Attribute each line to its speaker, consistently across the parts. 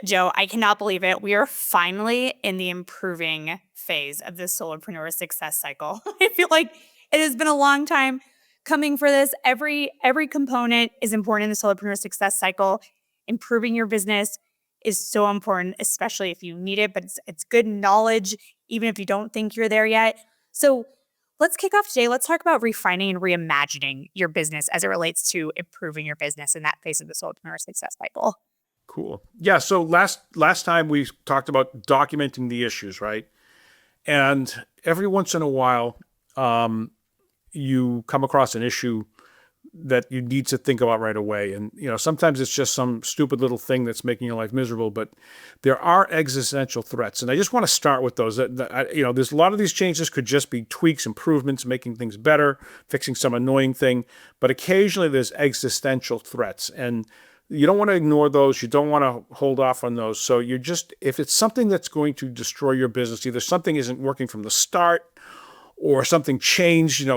Speaker 1: Joe, I cannot believe it. We are finally in the improving phase of the Solopreneur Success Cycle. I feel like it has been a long time coming for this. Every component is important in the Solopreneur Success Cycle. Improving your business is so important, especially if you need it, but it's good knowledge, even if you don't think you're there yet. So let's kick off today. Let's talk about refining and reimagining your business as it relates to improving your business in that phase of the Solopreneur Success Cycle.
Speaker 2: Cool. Yeah. So last time we talked about documenting the issues, right? And every once in a while, you come across an issue that you need to think about right away. And, sometimes it's just some stupid little thing that's making your life miserable, but there are existential threats. And I just want to start with those. There's a lot of these changes could just be tweaks, improvements, making things better, fixing some annoying thing. But occasionally there's existential threats. And you don't want to ignore those. You don't want to hold off on those. So if it's something that's going to destroy your business, either something isn't working from the start or something changed,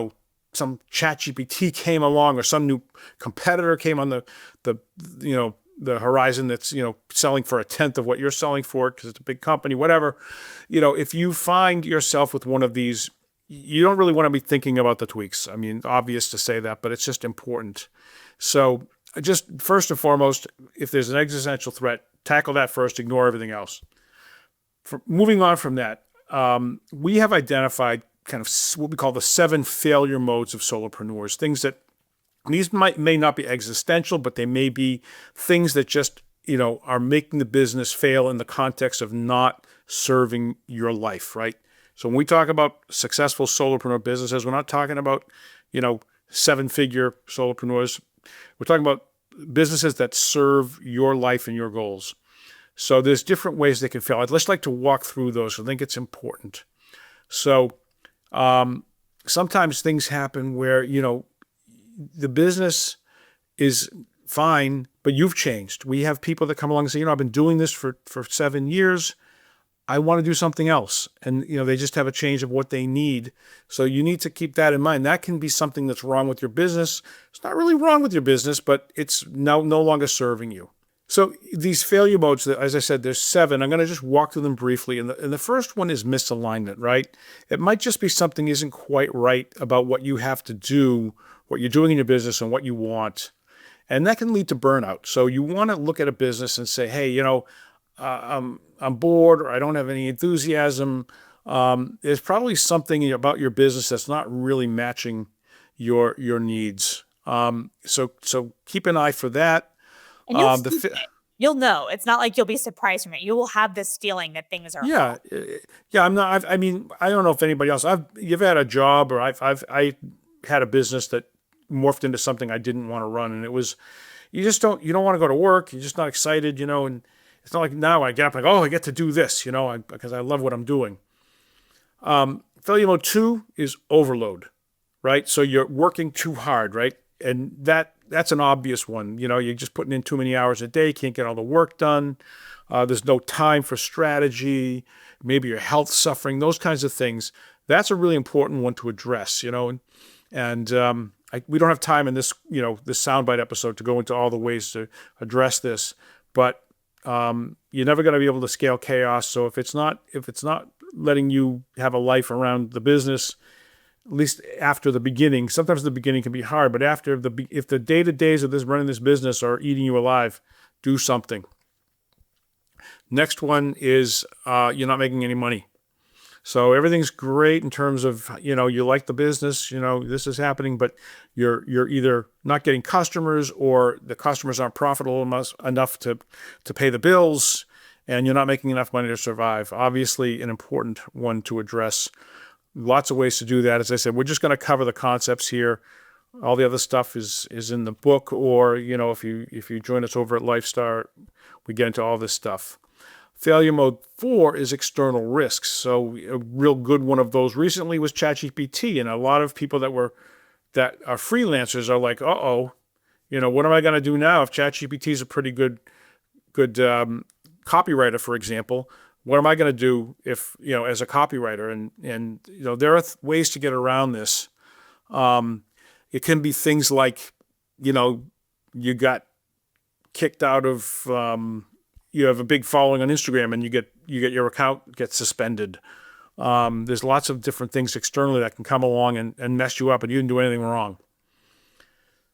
Speaker 2: some ChatGPT came along or some new competitor came on the horizon that's, selling for 1/10 of what you're selling for because it's a big company, whatever. If you find yourself with one of these, you don't really want to be thinking about the tweaks. I mean, obvious to say that, but it's just important. So just first and foremost, if there's an existential threat, tackle that first, ignore everything else. Moving on from that, we have identified kind of what we call the 7 failure modes of solopreneurs, things that these may not be existential, but they may be things that just, are making the business fail in the context of not serving your life, right? So when we talk about successful solopreneur businesses, we're not talking about, 7-figure solopreneurs. We're talking about businesses that serve your life and your goals. So there's different ways they can fail. I'd just like to walk through those. I think it's important. So sometimes things happen where, the business is fine, but you've changed. We have people that come along and say, I've been doing this for 7 years. I want to do something else. And, they just have a change of what they need. So you need to keep that in mind. That can be something that's wrong with your business. It's not really wrong with your business, but it's no longer serving you. So these failure modes, as I said, there's 7. I'm going to just walk through them briefly. And the first one is misalignment, right? It might just be something isn't quite right about what you have to do, what you're doing in your business and what you want. And that can lead to burnout. So you want to look at a business and say, hey, I'm bored or I don't have any enthusiasm. There's probably something about your business that's not really matching your needs. So keep an eye for that.
Speaker 1: And you'll know. It's not like you'll be surprised from it. You will have this feeling that things are
Speaker 2: off. Yeah. I'm not. I don't know if anybody else. You've had a job, or I had a business that morphed into something I didn't want to run, and it was. You don't want to go to work. You're just not excited, and it's not like now I get up like, I get to do this, because I love what I'm doing. Failure mode 2 is overload, right? So you're working too hard, right? And that's an obvious one. You're just putting in too many hours a day, can't get all the work done. There's no time for strategy. Maybe your health's suffering, those kinds of things. That's a really important one to address, and we don't have time in this, this soundbite episode to go into all the ways to address this, but you're never going to be able to scale chaos. So if it's not letting you have a life around the business, at least after the beginning, sometimes the beginning can be hard, but if the day-to-days of running this business are eating you alive, do something. Next one is you're not making any money. So everything's great in terms of, you like the business, this is happening, but you're either not getting customers or the customers aren't profitable enough to pay the bills, and you're not making enough money to survive. Obviously, an important one to address. Lots of ways to do that. As I said, we're just going to cover the concepts here. All the other stuff is in the book, or, if you join us over at Lifestar, we get into all this stuff. Failure mode 4 is external risks. So a real good one of those recently was ChatGPT, and a lot of people that are freelancers are like, what am I going to do now if ChatGPT is a pretty good copywriter, for example? What am I going to do if, as a copywriter? And there are ways to get around this. It can be things like, you got kicked out of you have a big following on Instagram and you get your account gets suspended. There's lots of different things externally that can come along and mess you up, and you didn't do anything wrong.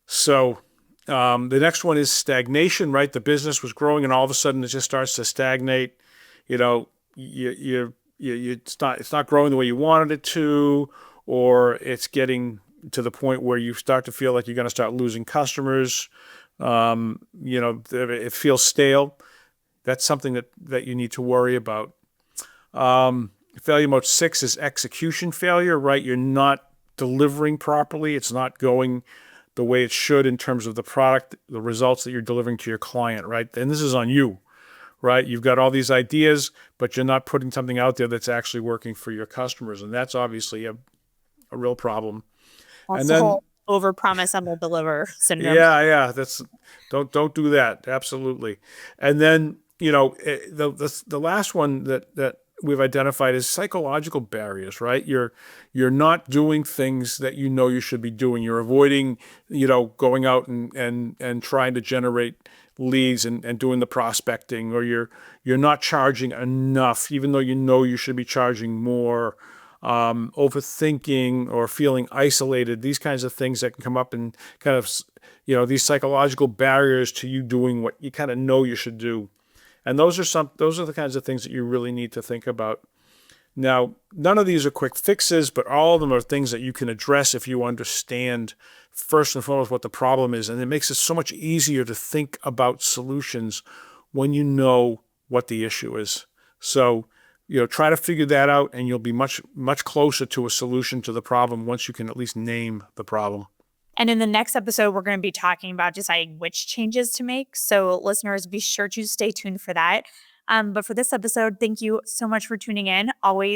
Speaker 2: So the next one is stagnation, right? The business was growing and all of a sudden it just starts to stagnate. You know, it's not growing the way you wanted it to, or it's getting to the point where you start to feel like you're going to start losing customers. It feels stale. That's something that you need to worry about. Failure mode 6 is execution failure, right? You're not delivering properly. It's not going the way it should in terms of the product, the results that you're delivering to your client, right? And this is on you, right? You've got all these ideas, but you're not putting something out there that's actually working for your customers. And that's obviously a real problem.
Speaker 1: That's
Speaker 2: And
Speaker 1: the
Speaker 2: then,
Speaker 1: whole overpromise underdeliver syndrome.
Speaker 2: yeah, don't do that. Absolutely. And then, the last one that we've identified is psychological barriers, right? You're not doing things that you know you should be doing. You're avoiding, going out and trying to generate leads and doing the prospecting, or you're not charging enough, even though you know you should be charging more. Overthinking or feeling isolated, these kinds of things that can come up and kind of, these psychological barriers to you doing what you kind of know you should do. And those are the kinds of things that you really need to think about. Now, none of these are quick fixes, but all of them are things that you can address if you understand first and foremost what the problem is. And it makes it so much easier to think about solutions when you know what the issue is. So, try to figure that out, and you'll be much, much closer to a solution to the problem once you can at least name the problem.
Speaker 1: And in the next episode, we're going to be talking about deciding which changes to make. So listeners, be sure to stay tuned for that. But for this episode, thank you so much for tuning in.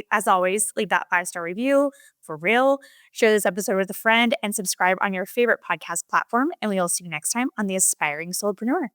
Speaker 1: As always, leave that 5-star review for real. Share this episode with a friend and subscribe on your favorite podcast platform. And we'll see you next time on the Aspiring Solopreneur.